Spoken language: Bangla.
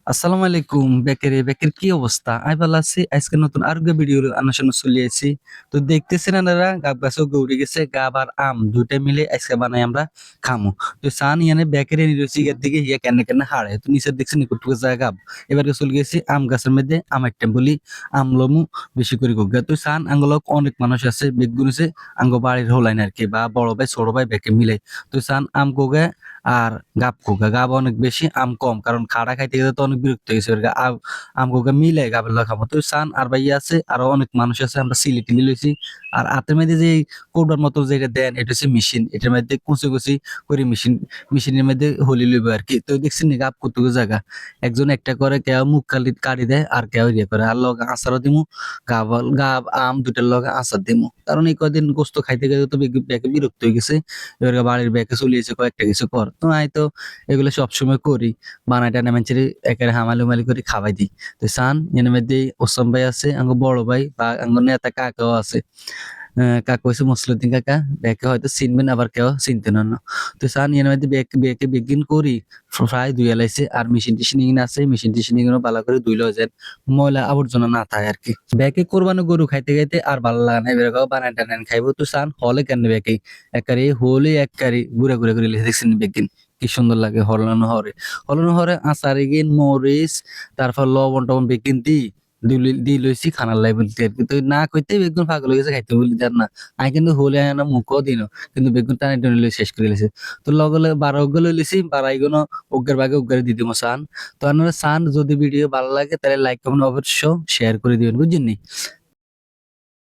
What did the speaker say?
আসসালামু আলাইকুম বেকের কি অবস্থা? আমি ভালো আছি। আজকে নতুন আরেকটা ভিডিও আপনার সামনে চলে আইছি। তো দেখতেছেন আপনারা গাব গাছও গৌড়ে গেছে। গাব আর আম ২ টা মিলে আজকে বানাই আমরা খামু। তো সান ইয়ানে বেকের এনে রয়েছে ইয়ার দিকে ইয়া কেনে হাড়ে। তো নিচে দেখছেন কতটুকু জায়গা গাব। এবারে চলে গেছি আম গাছের মধ্যে আম একটা বলি আমলমু বেশি করে গগা। তো সান আঙ্গলক অনেক মানুষ আছে বেগুন আছে আঙ্গ বাড়ির হোলাইন আরকি বা বড় ভাই ছোট ভাই বেকে মিলে। তো সান আম গোগা আর গাব কোগা। গাব অনেক বেশি, আম কম। কারণ খাড়া খাইতে গেলে তো অনেক বিরক্ত হয়ে গেছে। আম কোগা মিলে গাবের লগে খাবো। তো সান আর ভাইয়া আছে, আরো অনেক মানুষ আছে। আমরা সিলেটি লইছি। আর হাতের মধ্যে যে কৌটার মতো যেটা দেন এটা হচ্ছে মেশিন। এটার মধ্যে কুচি করে মেশিনের মধ্যে হলি লইব আরকি। তো দেখছেন নি গাব কতটুকু জায়গা। একজন একটা করে কেউ মুখ কাটি দেয় আর কেউ ইয়ে করে। আর লগে আচারও দিমু। গাব আম ২ টার লগে আচার দিমু। কারণ এই কয়দিন গোস্ত খাইতে গেলে তো বেগে বিরক্ত হয়ে গেছে। এবার বাড়ির ব্যাকে চলে এসে কয়েকটা কিছু কর। তো আমি তো এগুলো সবসময় করি। বানাই টানাই মানষেরে একেবারে হামালি-উমালি করে খাওয়াই দেই। তো চান এর মধ্যে ওসমান ভাই আছে, আঙ্গো বড় ভাই বা আঙ্গো নেতা কাকাও আছে। কাকু হইছে মসলিউদ্দিন কাকা। ব্যাকে হয়তো চিনবেন আবার কেউ চিনতেনও না। তো চান এর মধ্যে ব্যাকে বেগিন করি প্রায় ধুইয়া লাইছে। আর মেশিন-টেশিন ইগিন আছে। মেশিন-টেশিন ইগিনও ভালো করে ধুই লওয়া যায়। ময়লা আবর্জনা না থাকে আরকি। ব্যাকে কোরবানি গরু খাইতে আর ভাল লাগে না। এবার বানায় টানায় খাইবো। তো চান হলে কেন ব্যাকে এক্কারে হলে এক্কারে গুড়া করে লিখে দেখছেন বেগিন। কি সুন্দর লাগে হলানো হরে। হলানো হরে আচার ইগিন মরিচ তারপর লবণ-টবণ বেগিন দি লইছি খানার লাই বলতে আরকি। তো না কইতে বেগুন পাগল হয়ে গেছে খাইতে বলি দেন না। আমি কিন্তু হলে আনা মুখও দিনো। কিন্তু বেগুন টানি টানি লই শেষ করে লেছে। তো লগে বাড়া উগ্গো লই লিছি। বাড়াইগুনো উগ্গের ভাগে উগ্গরে দি দিমু চান। তো আপনারা চান যদি ভিডিও ভালো লাগে তাহলে লাইক কমেন্ট অবশ্য শেয়ার করে দিবেন বুঝছেন নি?